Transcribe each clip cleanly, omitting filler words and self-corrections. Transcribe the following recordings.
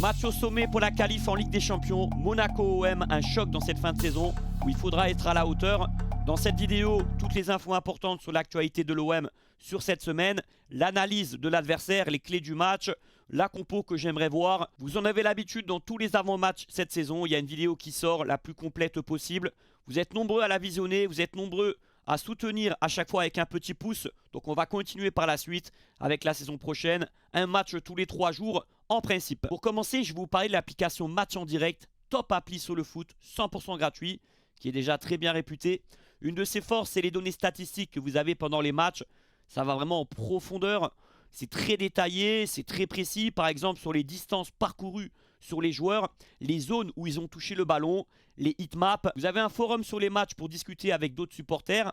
Match au sommet pour la qualif en Ligue des Champions, Monaco-OM, un choc dans cette fin de saison où il faudra être à la hauteur. Dans cette vidéo, toutes les infos importantes sur l'actualité de l'OM sur cette semaine, l'analyse de l'adversaire, les clés du match, la compo que j'aimerais voir. Vous en avez l'habitude dans tous les avant-matchs cette saison, il y a une vidéo qui sort la plus complète possible. Vous êtes nombreux à la visionner, vous êtes nombreux à soutenir à chaque fois avec un petit pouce. Donc on va continuer par la suite avec la saison prochaine. Un match tous les 3 jours en principe. Pour commencer, je vais vous parler de l'application Match en direct, top appli sur le foot, 100% gratuit, qui est déjà très bien réputée. Une de ses forces, c'est les données statistiques que vous avez pendant les matchs. Ça va vraiment en profondeur. C'est très détaillé, c'est très précis. Par exemple, sur les distances parcourues sur les joueurs, les zones où ils ont touché le ballon, les heatmaps. Vous avez un forum sur les matchs pour discuter avec d'autres supporters.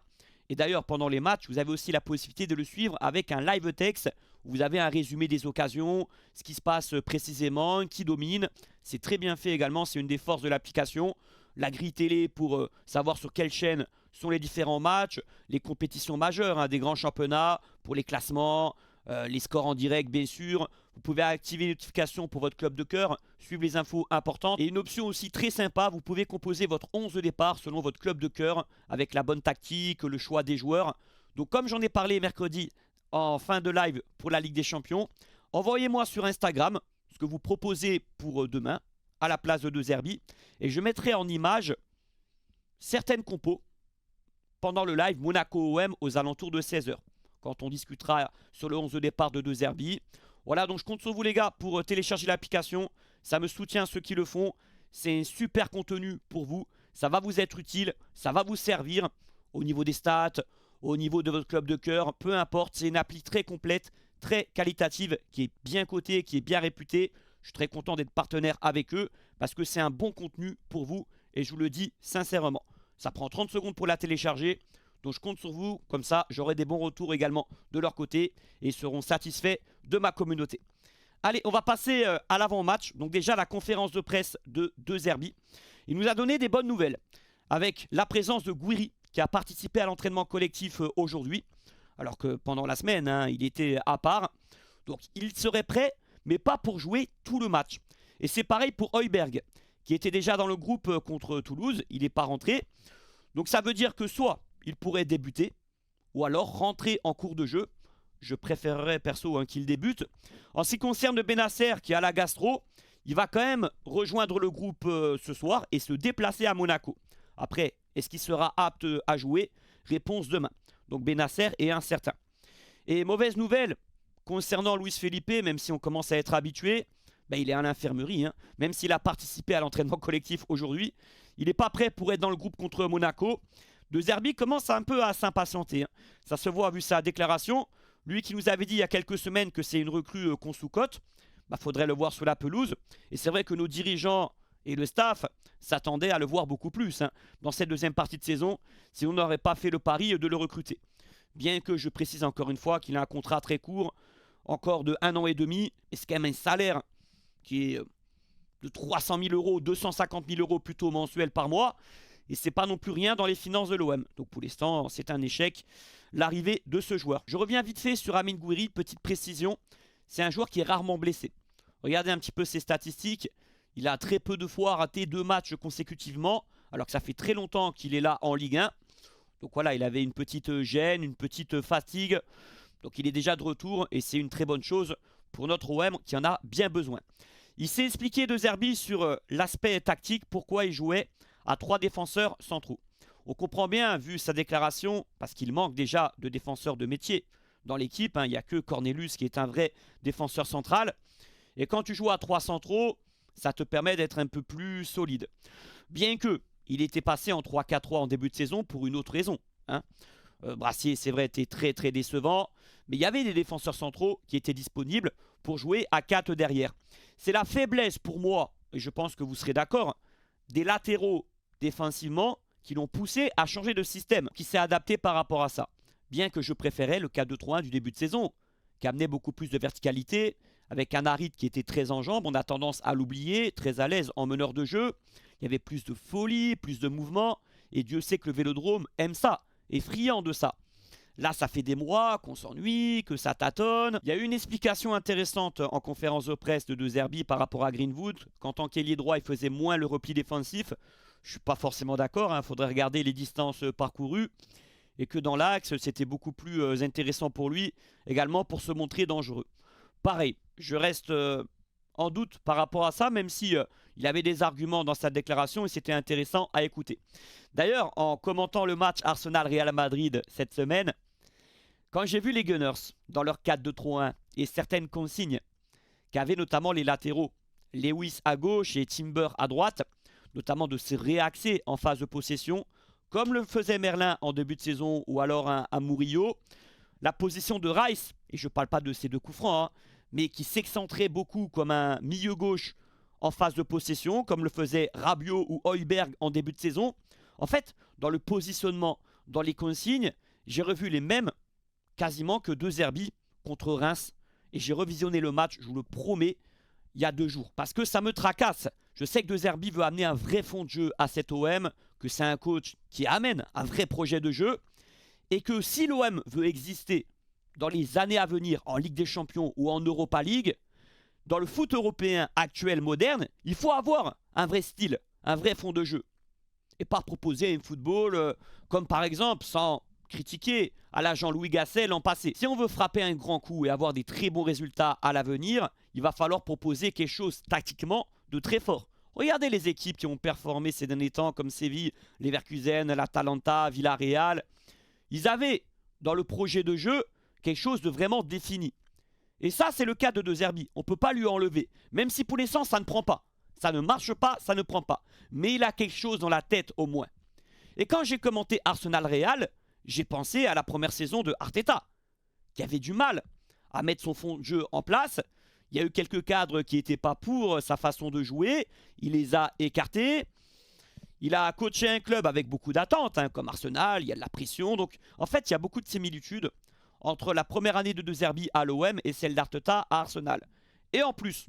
Et d'ailleurs, pendant les matchs, vous avez aussi la possibilité de le suivre avec un live text où vous avez un résumé des occasions, ce qui se passe précisément, qui domine. C'est très bien fait également, c'est une des forces de l'application. La grille télé pour savoir sur quelle chaîne sont les différents matchs, les compétitions majeures des grands championnats, pour les classements, les scores en direct bien sûr. Vous pouvez activer les notifications pour votre club de cœur, suivre les infos importantes. Et une option aussi très sympa, vous pouvez composer votre 11 de départ selon votre club de cœur avec la bonne tactique, le choix des joueurs. Donc comme j'en ai parlé mercredi en fin de live pour la Ligue des Champions, envoyez-moi sur Instagram ce que vous proposez pour demain à la place de De Zerbi. Et je mettrai en image certaines compos pendant le live Monaco-OM aux alentours de 16 h. Quand on discutera sur le 11 de départ de De Zerbi. Voilà, donc je compte sur vous les gars pour télécharger l'application. Ça me soutient ceux qui le font. C'est un super contenu pour vous. Ça va vous être utile, ça va vous servir au niveau des stats, au niveau de votre club de cœur. Peu importe, c'est une appli très complète, très qualitative, qui est bien cotée, qui est bien réputée. Je suis très content d'être partenaire avec eux parce que c'est un bon contenu pour vous et je vous le dis sincèrement. Ça prend 30 secondes pour la télécharger. Donc je compte sur vous, comme ça j'aurai des bons retours également de leur côté et ils seront satisfaits de ma communauté. Allez, on va passer à l'avant-match. Donc déjà la conférence de presse de De Zerbi. Il nous a donné des bonnes nouvelles avec la présence de Gouiri qui a participé à l'entraînement collectif aujourd'hui. Alors que pendant la semaine, il était à part. Donc il serait prêt, mais pas pour jouer tout le match. Et c'est pareil pour Højbjerg, qui était déjà dans le groupe contre Toulouse. Il n'est pas rentré. Donc ça veut dire que soit il pourrait débuter, ou alors rentrer en cours de jeu. Je préférerais perso qu'il débute. En ce qui concerne Bennacer qui a la gastro, il va quand même rejoindre le groupe ce soir et se déplacer à Monaco. Après, est-ce qu'il sera apte à jouer? Réponse demain. Donc Bennacer est incertain. Et mauvaise nouvelle concernant Luis Felipe, même si on commence à être habitué, il est à l'infirmerie. Même s'il a participé à l'entraînement collectif aujourd'hui, il n'est pas prêt pour être dans le groupe contre Monaco. De Zerbi commence un peu à s'impatienter. Ça se voit vu sa déclaration. Lui qui nous avait dit il y a quelques semaines que c'est une recrue qu'on sous-cote, faudrait le voir sur la pelouse. Et c'est vrai que nos dirigeants et le staff s'attendaient à le voir beaucoup plus dans cette deuxième partie de saison, si on n'aurait pas fait le pari de le recruter. Bien que je précise encore une fois qu'il a un contrat très court, encore de 1 an et demi, et c'est quand même un salaire qui est de 300 000 euros, 250 000 euros plutôt mensuels par mois. Et c'est pas non plus rien dans les finances de l'OM. Donc pour l'instant, c'est un échec, l'arrivée de ce joueur. Je reviens vite fait sur Amine Gouiri, petite précision. C'est un joueur qui est rarement blessé. Regardez un petit peu ses statistiques. Il a très peu de fois raté 2 matchs consécutivement, alors que ça fait très longtemps qu'il est là en Ligue 1. Donc voilà, il avait une petite gêne, une petite fatigue. Donc il est déjà de retour et c'est une très bonne chose pour notre OM qui en a bien besoin. Il s'est expliqué De Zerbi sur l'aspect tactique, pourquoi il jouait à 3 défenseurs centraux. On comprend bien, vu sa déclaration, parce qu'il manque déjà de défenseurs de métier dans l'équipe. Il n'y a que Cornelius qui est un vrai défenseur central. Et quand tu joues à 3 centraux, ça te permet d'être un peu plus solide. Bien que il était passé en 3-4-3 en début de saison pour une autre raison. Brassier, c'est vrai, était très très décevant. Mais il y avait des défenseurs centraux qui étaient disponibles pour jouer à 4 derrière. C'est la faiblesse pour moi, et je pense que vous serez d'accord, des latéraux défensivement qui l'ont poussé à changer de système, qui s'est adapté par rapport à ça. Bien que je préférais le 4-2-3-1 du début de saison, qui amenait beaucoup plus de verticalité, avec un Harit qui était très en jambes, on a tendance à l'oublier, très à l'aise en meneur de jeu. Il y avait plus de folie, plus de mouvement, et Dieu sait que le Vélodrome aime ça, est friand de ça. Là, ça fait des mois qu'on s'ennuie, que ça tâtonne. Il y a eu une explication intéressante en conférence de presse de Zerbi par rapport à Greenwood, qu'en tant qu'ailier droit, il faisait moins le repli défensif. Je ne suis pas forcément d'accord, il faudrait regarder les distances parcourues. Et que dans l'axe, c'était beaucoup plus intéressant pour lui, également pour se montrer dangereux. Pareil, je reste en doute par rapport à ça, même si il avait des arguments dans sa déclaration et c'était intéressant à écouter. D'ailleurs, en commentant le match Arsenal-Real Madrid cette semaine, quand j'ai vu les Gunners dans leur 4-2-3-1 et certaines consignes qu'avaient notamment les latéraux, Lewis à gauche et Timber à droite, notamment de se réaxer en phase de possession, comme le faisait Merlin en début de saison ou alors un Murillo, la position de Rice, et je ne parle pas de ces deux coups francs, mais qui s'excentrait beaucoup comme un milieu gauche en phase de possession, comme le faisait Rabiot ou Højbjerg en début de saison. En fait, dans le positionnement, dans les consignes, j'ai revu les mêmes quasiment que De Zerbi contre Reims. Et j'ai revisionné le match, je vous le promets, il y a 2 jours. Parce que ça me tracasse. Je sais que De Zerbi veut amener un vrai fond de jeu à cet OM, que c'est un coach qui amène un vrai projet de jeu. Et que si l'OM veut exister dans les années à venir en Ligue des Champions ou en Europa League, dans le foot européen actuel moderne, il faut avoir un vrai style, un vrai fond de jeu. Et pas proposer un football comme par exemple, sans critiquer, à la Jean-Louis Gasset l'an passé. Si on veut frapper un grand coup et avoir des très bons résultats à l'avenir, il va falloir proposer quelque chose tactiquement de très fort. Regardez les équipes qui ont performé ces derniers temps comme Séville, Leverkusen, l'Atalanta, Villarreal. Ils avaient dans le projet de jeu quelque chose de vraiment défini. Et ça, c'est le cas de Zerbi. On ne peut pas lui enlever. Même si pour l'essence, ça ne prend pas. Ça ne marche pas, ça ne prend pas. Mais il a quelque chose dans la tête au moins. Et quand j'ai commenté Arsenal-Real, j'ai pensé à la première saison de Arteta, qui avait du mal à mettre son fond de jeu en place. Il y a eu quelques cadres qui n'étaient pas pour sa façon de jouer. Il les a écartés. Il a coaché un club avec beaucoup d'attentes, comme Arsenal, il y a de la pression. Donc, en fait, il y a beaucoup de similitudes entre la première année de Zerbi à l'OM et celle d'Arteta à Arsenal. Et en plus,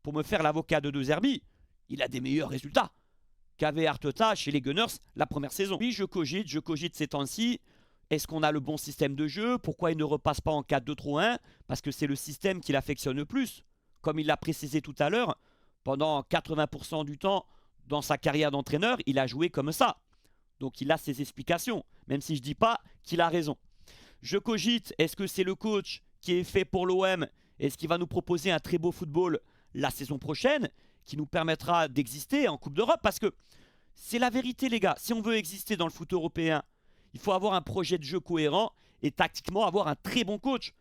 pour me faire l'avocat de Zerbi, il a des meilleurs résultats qu'avait Arteta chez les Gunners la première saison. Puis je cogite ces temps-ci. Est-ce qu'on a le bon système de jeu? Pourquoi il ne repasse pas en 4-2-3-1? Parce que c'est le système qu'il affectionne le plus. Comme il l'a précisé tout à l'heure, pendant 80% du temps, dans sa carrière d'entraîneur, il a joué comme ça. Donc il a ses explications, même si je ne dis pas qu'il a raison. Je cogite, est-ce que c'est le coach qui est fait pour l'OM? Est-ce qu'il va nous proposer un très beau football la saison prochaine, qui nous permettra d'exister en Coupe d'Europe? Parce que c'est la vérité, les gars. Si on veut exister dans le foot européen, il faut avoir un projet de jeu cohérent et tactiquement avoir un très bon coach.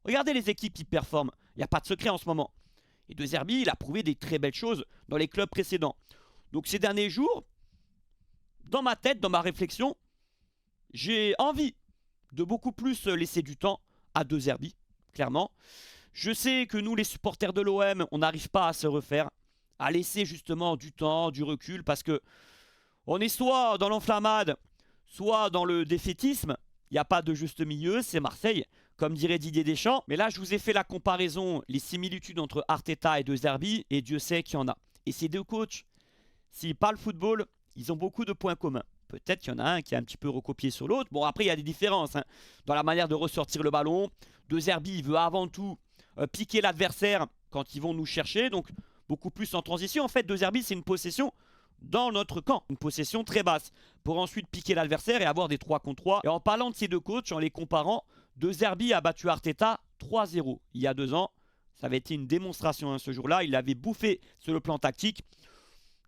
Regardez les équipes qui performent. Il n'y a pas de secret en ce moment. Et De Zerbi, il a prouvé des très belles choses dans les clubs précédents. Donc ces derniers jours, dans ma tête, dans ma réflexion, j'ai envie de beaucoup plus laisser du temps à De Zerbi, clairement. Je sais que nous, les supporters de l'OM, on n'arrive pas à se refaire, à laisser justement du temps, du recul, parce que on est soit dans l'enflammade, soit dans le défaitisme. Il n'y a pas de juste milieu, c'est Marseille, comme dirait Didier Deschamps. Mais là, je vous ai fait la comparaison, les similitudes entre Arteta et De Zerbi, et Dieu sait qu'il y en a. Et ces deux coachs, s'ils parlent football, ils ont beaucoup de points communs. Peut-être qu'il y en a un qui est un petit peu recopié sur l'autre. Bon, après, il y a des différences dans la manière de ressortir le ballon. De Zerbi, il veut avant tout piquer l'adversaire quand ils vont nous chercher. Donc, beaucoup plus en transition. En fait, De Zerbi, c'est une possession dans notre camp. Une possession très basse. Pour ensuite piquer l'adversaire et avoir des 3 contre 3. Et en parlant de ces deux coachs, en les comparant, De Zerbi a battu Arteta 3-0 il y a 2 ans. Ça avait été une démonstration ce jour-là. Il l'avait bouffé sur le plan tactique.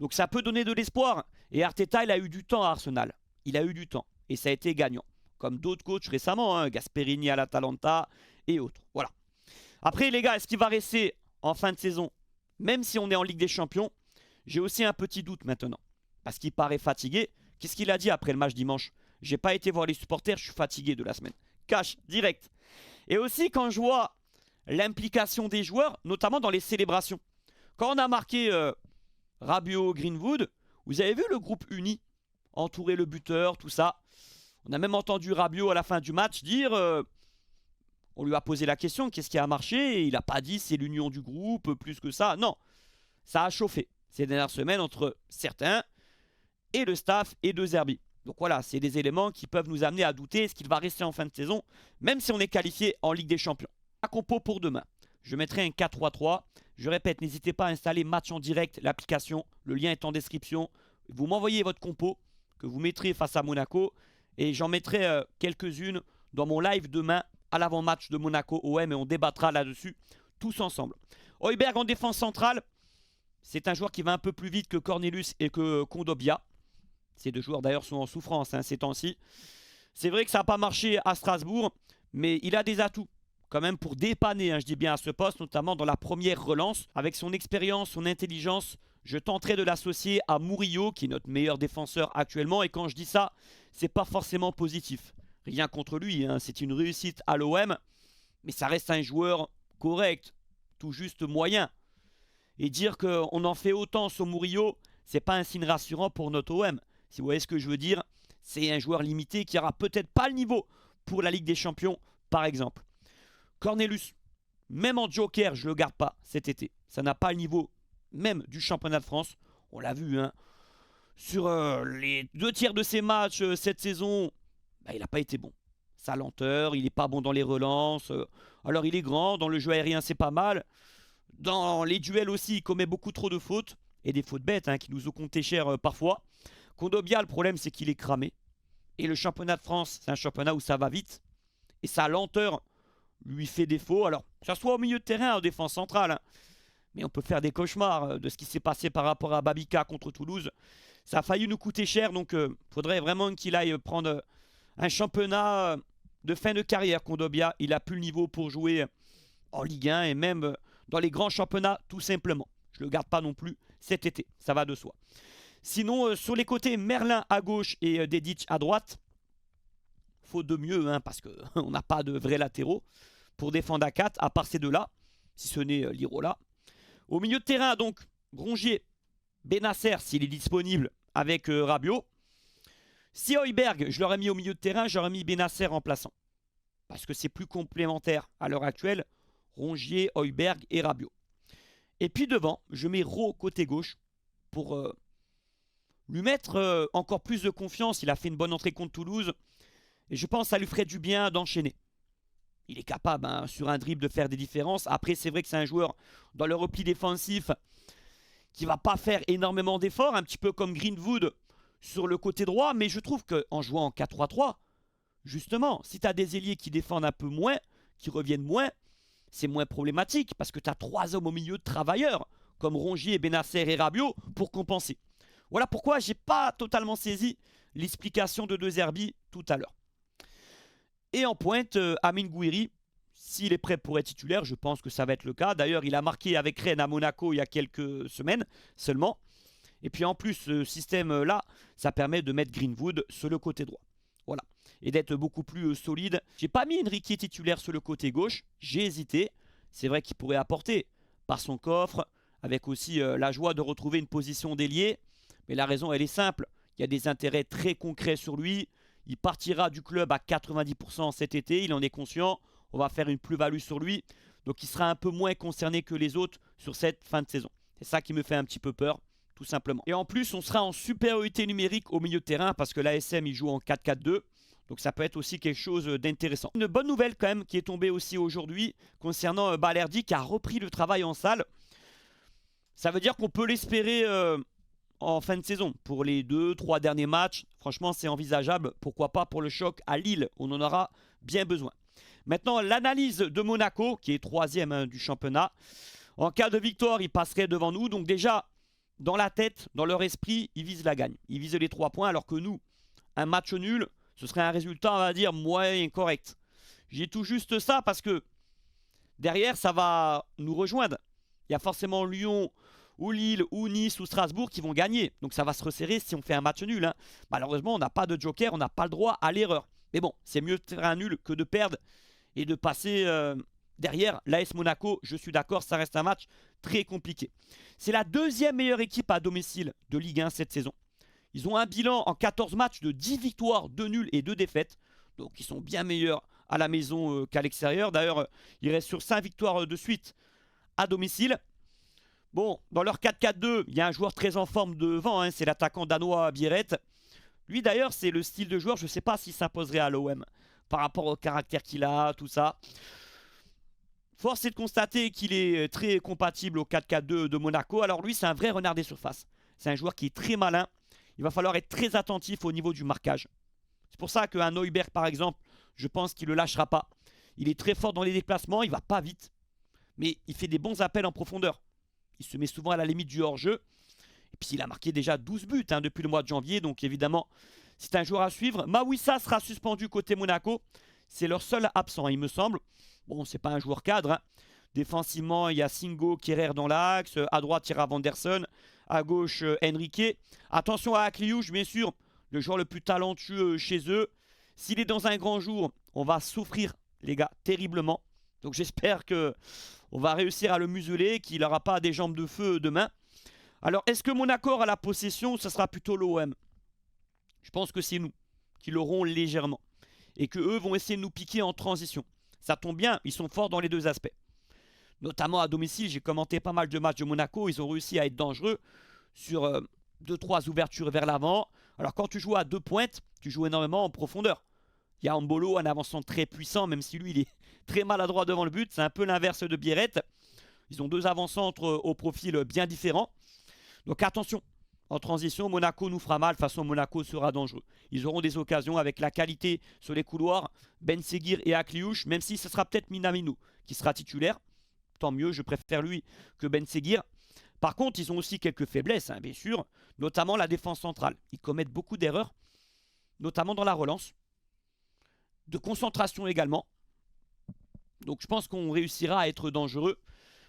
Donc ça peut donner de l'espoir. Et Arteta, il a eu du temps à Arsenal. Il a eu du temps. Et ça a été gagnant. Comme d'autres coachs récemment, Gasperini à l'Atalanta et autres. Voilà. Après les gars, est-ce qu'il va rester en fin de saison? Même si on est en Ligue des Champions, j'ai aussi un petit doute maintenant. Parce qu'il paraît fatigué. Qu'est-ce qu'il a dit après le match dimanche? J'ai pas été voir les supporters, je suis fatigué de la semaine. Cash, direct. Et aussi quand je vois l'implication des joueurs, notamment dans les célébrations. Quand on a marqué Rabiot, Greenwood, vous avez vu le groupe uni, entourer le buteur, tout ça. On a même entendu Rabiot à la fin du match dire, on lui a posé la question, qu'est-ce qui a marché? Et il n'a pas dit c'est l'union du groupe, plus que ça. Non, ça a chauffé ces dernières semaines entre certains et le staff et De Zerbi. Donc voilà, c'est des éléments qui peuvent nous amener à douter est-ce qu'il va rester en fin de saison, même si on est qualifié en Ligue des Champions. La compo pour demain, je mettrai un 4-3-3. Je répète, n'hésitez pas à installer Match en direct, l'application. Le lien est en description. Vous m'envoyez votre compo que vous mettrez face à Monaco. Et j'en mettrai quelques-unes dans mon live demain à l'avant-match de Monaco OM. Et on débattra là-dessus tous ensemble. Højbjerg en défense centrale. C'est un joueur qui va un peu plus vite que Cornelius et que Kondogbia. Ces deux joueurs d'ailleurs sont en souffrance ces temps-ci. C'est vrai que ça n'a pas marché à Strasbourg, mais il a des atouts quand même pour dépanner, je dis bien à ce poste, notamment dans la première relance. Avec son expérience, son intelligence, je tenterai de l'associer à Murillo, qui est notre meilleur défenseur actuellement. Et quand je dis ça, c'est pas forcément positif. Rien contre lui, c'est une réussite à l'OM, mais ça reste un joueur correct, tout juste moyen. Et dire qu'on en fait autant sur Murillo, c'est pas un signe rassurant pour notre OM. Si vous voyez ce que je veux dire, c'est un joueur limité qui n'aura peut-être pas le niveau pour la Ligue des Champions, par exemple. Cornelius, même en joker, je ne le garde pas cet été. Ça n'a pas le niveau même du championnat de France. On l'a vu, sur les 2 tiers de ses matchs cette saison, il n'a pas été bon. Sa lenteur, il n'est pas bon dans les relances. Alors il est grand, dans le jeu aérien c'est pas mal. Dans les duels aussi, il commet beaucoup trop de fautes. Et des fautes bêtes qui nous ont coûté cher parfois. Kondogbia, le problème c'est qu'il est cramé. Et le championnat de France, c'est un championnat où ça va vite. Et sa lenteur lui fait défaut. Alors, que ce soit au milieu de terrain, en défense centrale. Mais on peut faire des cauchemars de ce qui s'est passé par rapport à Babica contre Toulouse. Ça a failli nous coûter cher. Donc, il faudrait vraiment qu'il aille prendre un championnat de fin de carrière. Kondogbia, il n'a plus le niveau pour jouer en Ligue 1 et même dans les grands championnats, tout simplement. Je ne le garde pas non plus cet été. Ça va de soi. Sinon, sur les côtés, Merlin à gauche et Dedic à droite. Faut de mieux, parce qu'on n'a pas de vrais latéraux pour défendre à 4, à part ces deux-là, si ce n'est Lirola. Au milieu de terrain, donc, Rongier, Benasser, s'il est disponible, avec Rabiot. Si Højbjerg, je l'aurais mis au milieu de terrain, j'aurais mis Benasser remplaçant. Parce que c'est plus complémentaire à l'heure actuelle, Rongier, Højbjerg et Rabiot. Et puis devant, je mets Ro côté gauche pour lui mettre encore plus de confiance. Il a fait une bonne entrée contre Toulouse. Et je pense que ça lui ferait du bien d'enchaîner. Il est capable sur un dribble de faire des différences. Après, c'est vrai que c'est un joueur dans le repli défensif qui ne va pas faire énormément d'efforts. Un petit peu comme Greenwood sur le côté droit. Mais je trouve qu'en jouant en 4-3-3, justement, si tu as des ailiers qui défendent un peu moins, qui reviennent moins, c'est moins problématique. Parce que tu as 3 hommes au milieu de travailleurs, comme Rongier, Benasser et Rabiot, pour compenser. Voilà pourquoi je n'ai pas totalement saisi l'explication de De Zerbi tout à l'heure. Et en pointe, Amine Gouiri, s'il est prêt pour être titulaire, je pense que ça va être le cas. D'ailleurs, il a marqué avec Rennes à Monaco il y a quelques semaines seulement. Et puis en plus, ce système-là, ça permet de mettre Greenwood sur le côté droit. Voilà. Et d'être beaucoup plus solide. J'ai pas mis Enrique titulaire sur le côté gauche. J'ai hésité. C'est vrai qu'il pourrait apporter par son coffre, avec aussi la joie de retrouver une position d'ailier. Mais la raison, elle est simple. Il y a des intérêts très concrets sur lui. Il partira du club à 90% cet été. Il en est conscient. On va faire une plus-value sur lui. Donc il sera un peu moins concerné que les autres sur cette fin de saison. C'est ça qui me fait un petit peu peur, tout simplement. Et en plus, on sera en supériorité numérique au milieu de terrain parce que l'ASM, il joue en 4-4-2. Donc ça peut être aussi quelque chose d'intéressant. Une bonne nouvelle quand même qui est tombée aussi aujourd'hui concernant Balerdi qui a repris le travail en salle. Ça veut dire qu'on peut l'espérer en fin de saison. Pour les 2-3 derniers matchs, franchement c'est envisageable. Pourquoi pas pour le choc à Lille, on en aura bien besoin. Maintenant l'analyse de Monaco qui est 3e du championnat. En cas de victoire, ils passeraient devant nous. Donc déjà, dans la tête, dans leur esprit, ils visent la gagne. Ils visent les 3 points alors que nous, un match nul, ce serait un résultat, on va dire, moyen correct. J'ai tout juste ça parce que derrière, ça va nous rejoindre. Il y a forcément Lyon ou Lille ou Nice ou Strasbourg qui vont gagner. Donc ça va se resserrer si on fait un match nul. Malheureusement, on n'a pas de joker, on n'a pas le droit à l'erreur. Mais bon, c'est mieux de faire un nul que de perdre et de passer derrière l'AS Monaco. Je suis d'accord, ça reste un match très compliqué. C'est la 2e meilleure équipe à domicile de Ligue 1 cette saison. Ils ont un bilan en 14 matchs de 10 victoires, 2 nuls et 2 défaites. Donc ils sont bien meilleurs à la maison qu'à l'extérieur. D'ailleurs, ils restent sur 5 victoires de suite à domicile. Bon, dans leur 4-4-2, il y a un joueur très en forme devant. C'est l'attaquant danois Bierret. Lui d'ailleurs, c'est le style de joueur, je ne sais pas s'il s'imposerait à l'OM par rapport au caractère qu'il a, tout ça. Force est de constater qu'il est très compatible au 4-4-2 de Monaco. Alors lui, c'est un vrai renard des surfaces. C'est un joueur qui est très malin. Il va falloir être très attentif au niveau du marquage. C'est pour ça qu'un Neuberg, par exemple, je pense qu'il ne le lâchera pas. Il est très fort dans les déplacements, il ne va pas vite. Mais il fait des bons appels en profondeur. Il se met souvent à la limite du hors-jeu. Et puis il a marqué déjà 12 buts depuis le mois de janvier. Donc évidemment, c'est un joueur à suivre. Mawissa sera suspendu côté Monaco. C'est leur seul absent, il me semble. Bon, c'est pas un joueur cadre. Défensivement, il y a Singo, Kerrer dans l'axe. À droite, Thierry Vanderson. À gauche, Henrique. Attention à Akliouche, bien sûr. Le joueur le plus talentueux chez eux. S'il est dans un grand jour, on va souffrir, les gars, terriblement. Donc j'espère qu'on va réussir à le museler, qu'il n'aura pas des jambes de feu demain. Alors, est-ce que Monaco aura la possession ou ce sera plutôt l'OM? Je pense que c'est nous qui l'aurons légèrement. Et qu'eux vont essayer de nous piquer en transition. Ça tombe bien, ils sont forts dans les deux aspects. Notamment à domicile, j'ai commenté pas mal de matchs de Monaco. Ils ont réussi à être dangereux sur 2-3 ouvertures vers l'avant. Alors quand tu joues à 2 pointes, tu joues énormément en profondeur. Il y a Mbolo, un avançant très puissant, même si lui, il est très maladroit devant le but. C'est un peu l'inverse de Biarritz. Ils ont 2 avant-centres au profil bien différent. Donc attention, en transition, Monaco nous fera mal. De toute façon, Monaco sera dangereux. Ils auront des occasions avec la qualité sur les couloirs. Ben Seguir et Akliouche, même si ce sera peut-être Minamino qui sera titulaire. Tant mieux, je préfère lui que Ben Seguir. Par contre, ils ont aussi quelques faiblesses, bien sûr, notamment la défense centrale. Ils commettent beaucoup d'erreurs, notamment dans la relance, de concentration également. Donc je pense qu'on réussira à être dangereux.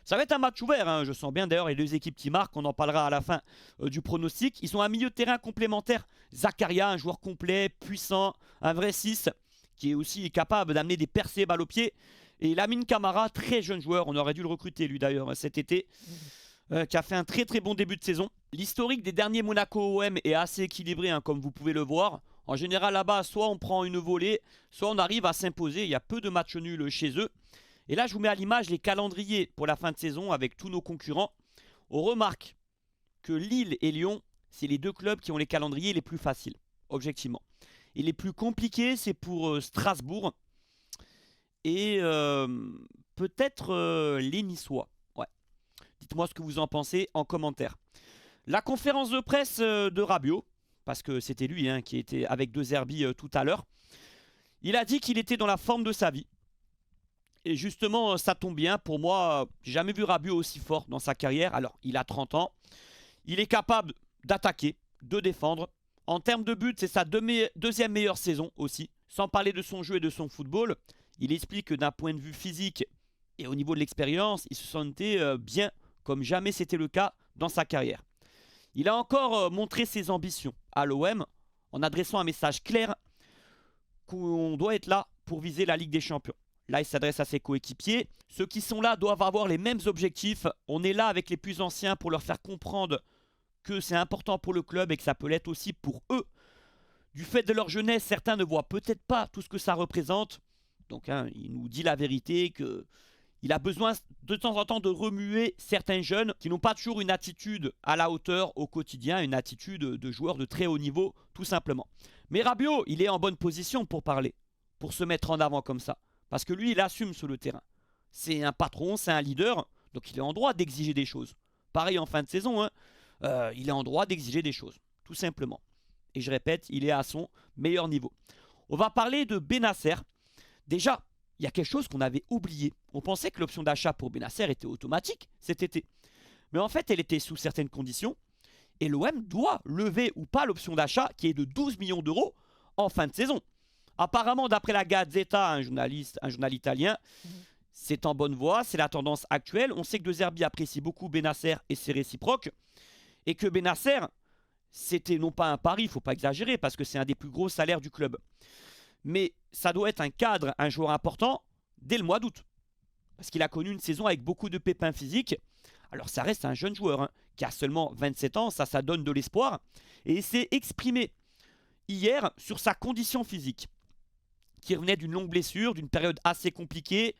Ça va être un match ouvert, je sens bien d'ailleurs les 2 équipes qui marquent, on en parlera à la fin du pronostic. Ils ont un milieu de terrain complémentaire. Zakaria, un joueur complet, puissant, un vrai 6, qui est aussi capable d'amener des percées balles au pied. Et Lamine Camara, très jeune joueur, on aurait dû le recruter lui d'ailleurs cet été. Qui a fait un très très bon début de saison. L'historique des derniers Monaco OM est assez équilibré, comme vous pouvez le voir. En général là-bas, soit on prend une volée, soit on arrive à s'imposer. Il y a peu de matchs nuls chez eux. Et là, je vous mets à l'image les calendriers pour la fin de saison avec tous nos concurrents. On remarque que Lille et Lyon, c'est les 2 clubs qui ont les calendriers les plus faciles, objectivement. Et les plus compliqués, c'est pour Strasbourg et peut-être les Niçois. Dites-moi ce que vous en pensez en commentaire. La conférence de presse de Rabiot, parce que c'était lui qui était avec De Zerbi tout à l'heure. Il a dit qu'il était dans la forme de sa vie. Et justement, ça tombe bien. Pour moi, j'ai jamais vu Rabiot aussi fort dans sa carrière. Alors, il a 30 ans. Il est capable d'attaquer, de défendre. En termes de buts, c'est sa deuxième meilleure saison aussi. Sans parler de son jeu et de son football. Il explique que d'un point de vue physique et au niveau de l'expérience, il se sentait bien comme jamais c'était le cas dans sa carrière. Il a encore montré ses ambitions à l'OM en adressant un message clair qu'on doit être là pour viser la Ligue des Champions. Là, il s'adresse à ses coéquipiers. Ceux qui sont là doivent avoir les mêmes objectifs. On est là avec les plus anciens pour leur faire comprendre que c'est important pour le club et que ça peut l'être aussi pour eux. Du fait de leur jeunesse, certains ne voient peut-être pas tout ce que ça représente. Donc, il nous dit la vérité que il a besoin de temps en temps de remuer certains jeunes qui n'ont pas toujours une attitude à la hauteur au quotidien, une attitude de joueur de très haut niveau, tout simplement. Mais Rabiot, il est en bonne position pour parler, pour se mettre en avant comme ça. Parce que lui, il assume sur le terrain. C'est un patron, c'est un leader, donc il est en droit d'exiger des choses. Pareil en fin de saison, il est en droit d'exiger des choses, tout simplement. Et je répète, il est à son meilleur niveau. On va parler de Benasser. Déjà, il y a quelque chose qu'on avait oublié. On pensait que l'option d'achat pour Benasser était automatique cet été. Mais en fait, elle était sous certaines conditions. Et l'OM doit lever ou pas l'option d'achat qui est de 12 millions d'euros en fin de saison. Apparemment, d'après la Gazzetta, un journal italien, c'est en bonne voie, c'est la tendance actuelle. On sait que De Zerbi apprécie beaucoup Benasser et c'est réciproque. Et que Benasser, c'était non pas un pari, il ne faut pas exagérer, parce que c'est un des plus gros salaires du club. Mais ça doit être un cadre, un joueur important, dès le mois d'août. Parce qu'il a connu une saison avec beaucoup de pépins physiques. Alors ça reste un jeune joueur qui a seulement 27 ans, ça donne de l'espoir. Et il s'est exprimé hier sur sa condition physique, qui revenait d'une longue blessure, d'une période assez compliquée.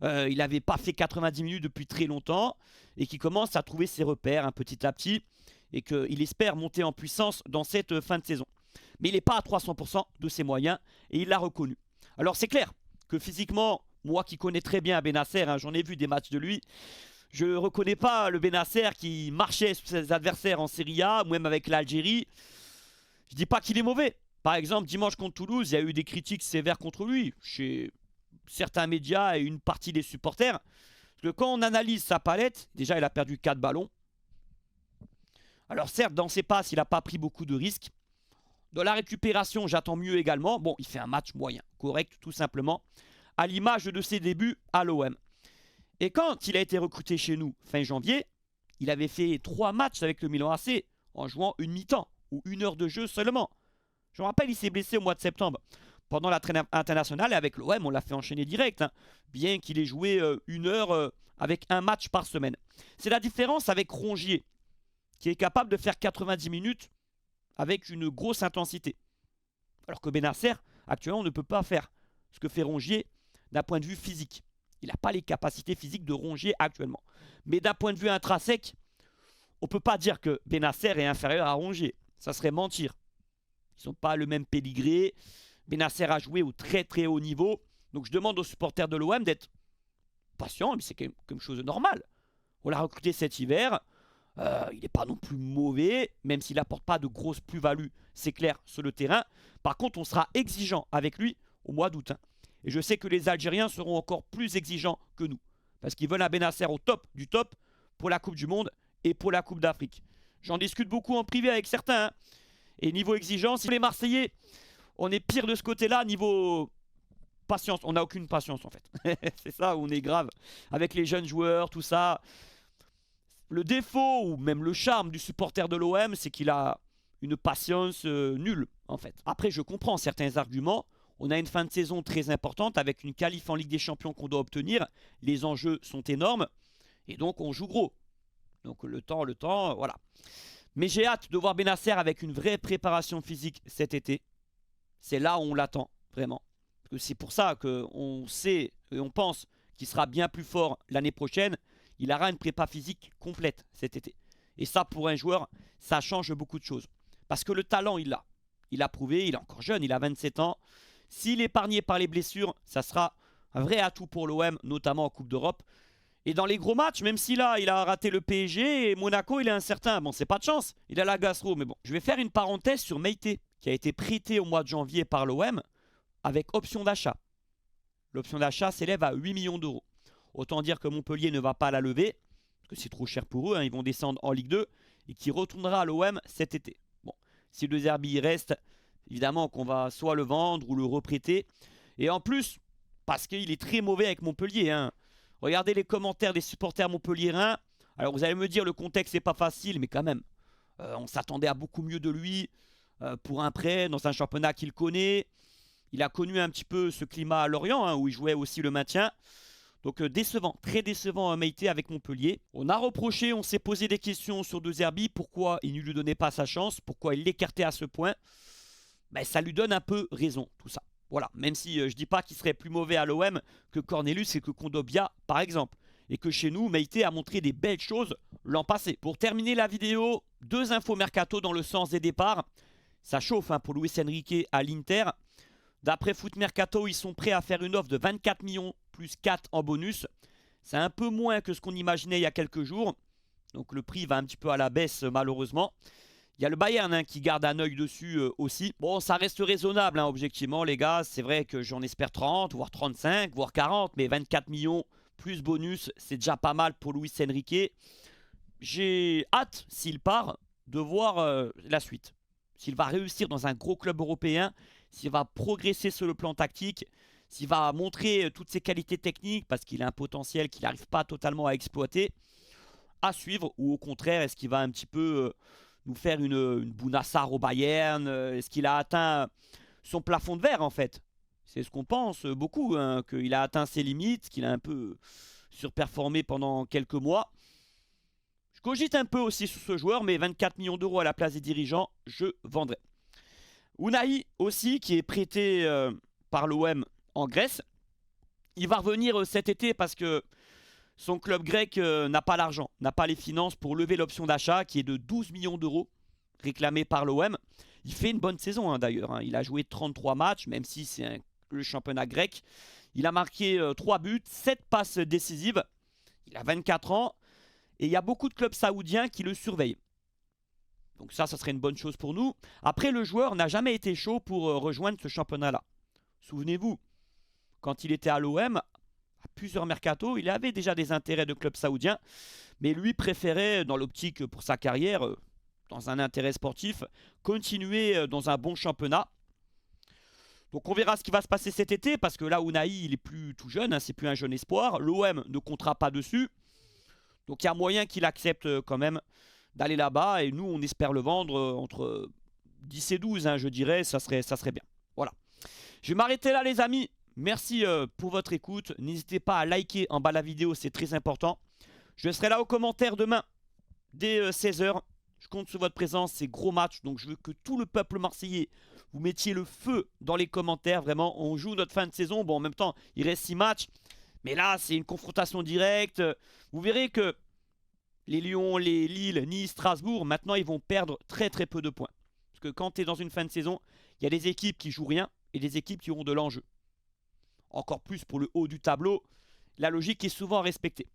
Il n'avait pas fait 90 minutes depuis très longtemps et qui commence à trouver ses repères petit à petit et qu'il espère monter en puissance dans cette fin de saison. Mais il n'est pas à 300% de ses moyens et il l'a reconnu. Alors c'est clair que physiquement, moi qui connais très bien Bennacer, hein, j'en ai vu des matchs de lui, je ne reconnais pas le Bennacer qui marchait sur ses adversaires en Serie A, ou même avec l'Algérie. Je ne dis pas qu'il est mauvais. Par exemple, dimanche contre Toulouse, il y a eu des critiques sévères contre lui chez certains médias et une partie des supporters. Parce que quand on analyse sa palette, déjà il a perdu 4 ballons. Alors certes, dans ses passes, il n'a pas pris beaucoup de risques. Dans la récupération, j'attends mieux également. Bon, il fait un match moyen, correct tout simplement, à l'image de ses débuts à l'OM. Et quand il a été recruté chez nous fin janvier, il avait fait 3 matchs avec le Milan AC en jouant une mi-temps ou 1 heure de jeu seulement. Je me rappelle, il s'est blessé au mois de septembre. Pendant la trêve internationale, et avec l'OM, on l'a fait enchaîner direct, hein, bien qu'il ait joué 1 heure avec un match par semaine. C'est la différence avec Rongier, qui est capable de faire 90 minutes avec une grosse intensité. Alors que Bennacer, actuellement, ne peut pas faire ce que fait Rongier d'un point de vue physique. Il n'a pas les capacités physiques de Rongier actuellement. Mais d'un point de vue intrinsèque, on ne peut pas dire que Bennacer est inférieur à Rongier. Ça serait mentir. Ils ne sont pas le même pédigré. Bennacer a joué au très très haut niveau. Donc je demande aux supporters de l'OM d'être patients, mais c'est quelque chose de normal. On l'a recruté cet hiver. Il n'est pas non plus mauvais, même s'il n'apporte pas de grosses plus-values, c'est clair, sur le terrain. Par contre, on sera exigeant avec lui au mois d'août. Hein. Et je sais que les Algériens seront encore plus exigeants que nous. Parce qu'ils veulent un Bennacer au top du top pour la Coupe du Monde et pour la Coupe d'Afrique. J'en discute beaucoup en privé avec certains. Hein. Et niveau exigence, les Marseillais, on est pire de ce côté-là. Niveau patience, on n'a aucune patience en fait. C'est ça où on est grave. Avec les jeunes joueurs, tout ça. Le défaut ou même le charme du supporter de l'OM, c'est qu'il a une patience nulle en fait. Après, je comprends certains arguments. On a une fin de saison très importante avec une qualif en Ligue des Champions qu'on doit obtenir. Les enjeux sont énormes et donc on joue gros. Donc le temps, voilà. Mais j'ai hâte de voir Bennacer avec une vraie préparation physique cet été. C'est là où on l'attend vraiment. Parce que c'est pour ça qu'on sait et on pense qu'il sera bien plus fort l'année prochaine. Il aura une prépa physique complète cet été. Et ça, pour un joueur, ça change beaucoup de choses. Parce que le talent, il l'a. Il a prouvé, il est encore jeune, il a 27 ans. S'il est épargné par les blessures, ça sera un vrai atout pour l'OM, notamment en Coupe d'Europe. Et dans les gros matchs, même si là, il a raté le PSG et Monaco, il est incertain. Bon, c'est pas de chance, il a la gastro, mais bon. Je vais faire une parenthèse sur Meïté, qui a été prêté au mois de janvier par l'OM avec option d'achat. L'option d'achat s'élève à 8 millions d'euros. Autant dire que Montpellier ne va pas la lever, parce que c'est trop cher pour eux, hein, ils vont descendre en Ligue 2, et qui retournera à l'OM cet été. Bon, si le De Zerbi reste, évidemment qu'on va soit le vendre ou le reprêter. Et en plus, parce qu'il est très mauvais avec Montpellier. Hein. Regardez les commentaires des supporters montpelliérains. Alors vous allez me dire, le contexte n'est pas facile, mais quand même, on s'attendait à beaucoup mieux de lui pour un prêt dans un championnat qu'il connaît. Il a connu un petit peu ce climat à Lorient, hein, où il jouait aussi le maintien. Donc décevant, très décevant Meïté avec Montpellier. On a reproché, on s'est posé des questions sur De Zerbi, pourquoi il ne lui donnait pas sa chance, pourquoi il l'écartait à ce point. Ben, ça lui donne un peu raison, tout ça. Voilà, même si je ne dis pas qu'il serait plus mauvais à l'OM que Cornelius et que Kondogbia, par exemple. Et que chez nous, Meïté a montré des belles choses l'an passé. Pour terminer la vidéo, 2 infos mercato dans le sens des départs. Ça chauffe hein, pour Luis Enrique à l'Inter. D'après Foot Mercato, ils sont prêts à faire une offre de 24 millions plus 4 en bonus. C'est un peu moins que ce qu'on imaginait il y a quelques jours. Donc le prix va un petit peu à la baisse malheureusement. Il y a le Bayern hein, qui garde un œil dessus aussi. Bon, ça reste raisonnable, hein, objectivement, les gars. C'est vrai que j'en espère 30, voire 35, voire 40. Mais 24 millions plus bonus, c'est déjà pas mal pour Luis Enrique. J'ai hâte, s'il part, de voir la suite. S'il va réussir dans un gros club européen, s'il va progresser sur le plan tactique, s'il va montrer toutes ses qualités techniques, parce qu'il a un potentiel qu'il n'arrive pas totalement à exploiter, à suivre. Ou au contraire, est-ce qu'il va un petit peu... nous faire une Bounassar au Bayern. Est-ce qu'il a atteint son plafond de verre en fait? C'est ce qu'on pense beaucoup, hein, qu'il a atteint ses limites, qu'il a un peu surperformé pendant quelques mois. Je cogite un peu aussi sur ce joueur, mais 24 millions d'euros à la place des dirigeants, je vendrai. Unai aussi, qui est prêté par l'OM en Grèce. Il va revenir cet été parce que son club grec n'a pas l'argent, n'a pas les finances pour lever l'option d'achat qui est de 12 millions d'euros. réclamé par l'OM. Il fait une bonne saison hein, d'ailleurs. Hein. Il a joué 33 matchs, même si c'est le championnat grec. Il a marqué 3 buts, 7 passes décisives. Il a 24 ans. Et il y a beaucoup de clubs saoudiens qui le surveillent. Donc ça serait une bonne chose pour nous. Après, le joueur n'a jamais été chaud pour rejoindre ce championnat-là. Souvenez-vous, quand il était à l'OM, à plusieurs mercatos, il avait déjà des intérêts de clubs saoudiens. Mais lui préférait, dans l'optique pour sa carrière, dans un intérêt sportif, continuer dans un bon championnat. Donc on verra ce qui va se passer cet été, parce que là, Unai, il est plus tout jeune, hein, c'est plus un jeune espoir. L'OM ne comptera pas dessus. Donc il y a moyen qu'il accepte quand même d'aller là-bas. Et nous, on espère le vendre entre 10 et 12, hein, je dirais. Ça serait bien. Voilà. Je vais m'arrêter là, les amis. Merci pour votre écoute. N'hésitez pas à liker en bas de la vidéo, c'est très important. Je serai là aux commentaires demain, dès 16 h. Je compte sur votre présence, c'est gros match. Donc je veux que tout le peuple marseillais, vous mettiez le feu dans les commentaires. Vraiment, on joue notre fin de saison. Bon, en même temps, il reste 6 matchs. Mais là, c'est une confrontation directe. Vous verrez que les Lyon, les Lille, Nice, Strasbourg, maintenant, ils vont perdre très très peu de points. Parce que quand tu es dans une fin de saison, il y a des équipes qui jouent rien et des équipes qui auront de l'enjeu. Encore plus pour le haut du tableau. La logique est souvent respectée.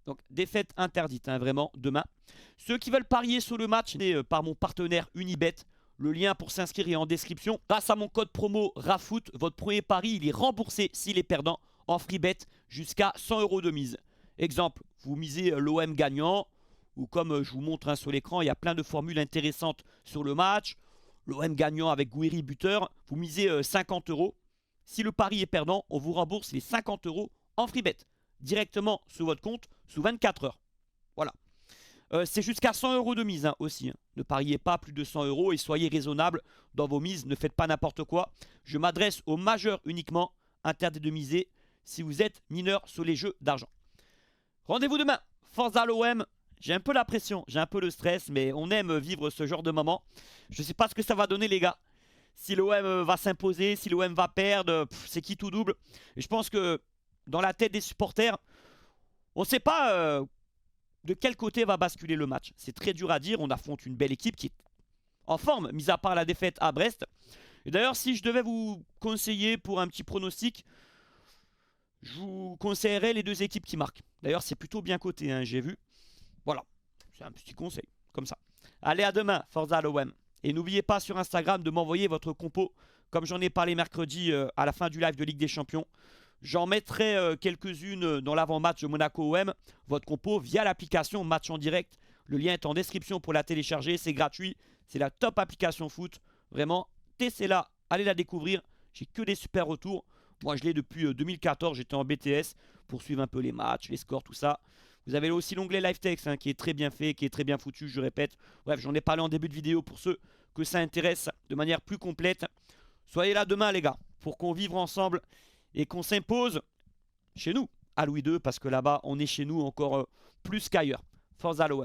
Donc, défaite interdite, hein, vraiment, demain. Ceux qui veulent parier sur le match, c'est par mon partenaire Unibet. Le lien pour s'inscrire est en description. Grâce à mon code promo RAFOOT, votre premier pari, il est remboursé s'il est perdant en free bet jusqu'à 100 € de mise. Exemple, vous misez l'OM gagnant, ou comme je vous montre hein, sur l'écran, il y a plein de formules intéressantes sur le match. L'OM gagnant avec Gouiri buteur, vous misez 50 €. Si le pari est perdant, on vous rembourse les 50 € en free bet directement sur votre compte sous 24 heures. Voilà. C'est jusqu'à 100 € de mise hein, aussi. Hein. Ne pariez pas plus de 100 € et soyez raisonnable dans vos mises. Ne faites pas n'importe quoi. Je m'adresse aux majeurs uniquement. Interdit de miser si vous êtes mineur sur les jeux d'argent. Rendez-vous demain. Forza l'OM. J'ai un peu la pression, j'ai un peu le stress, mais on aime vivre ce genre de moment. Je ne sais pas ce que ça va donner les gars. Si l'OM va s'imposer, si l'OM va perdre, c'est qui tout double. Et je pense que dans la tête des supporters, on ne sait pas de quel côté va basculer le match. C'est très dur à dire. On affronte une belle équipe qui est en forme, mis à part la défaite à Brest. Et d'ailleurs, si je devais vous conseiller pour un petit pronostic, je vous conseillerais les deux équipes qui marquent. D'ailleurs, c'est plutôt bien coté, hein, j'ai vu. Voilà, c'est un petit conseil, comme ça. Allez, à demain, Forza l'OM. Et n'oubliez pas sur Instagram de m'envoyer votre compo, comme j'en ai parlé mercredi à la fin du live de Ligue des Champions. J'en mettrai quelques-unes dans l'avant-match de Monaco-OM. Votre compo via l'application Match en direct. Le lien est en description pour la télécharger. C'est gratuit. C'est la top application foot. Vraiment, testez-la. Allez la découvrir. J'ai que des super retours. Moi, je l'ai depuis 2014. J'étais en BTS pour suivre un peu les matchs, les scores, tout ça. Vous avez aussi l'onglet Live Text hein, qui est très bien fait, qui est très bien foutu, je répète. Bref, j'en ai parlé en début de vidéo pour ceux que ça intéresse de manière plus complète. Soyez là demain, les gars, pour qu'on vive ensemble et qu'on s'impose chez nous à Louis II, parce que là-bas, on est chez nous encore plus qu'ailleurs. Forza l'OM.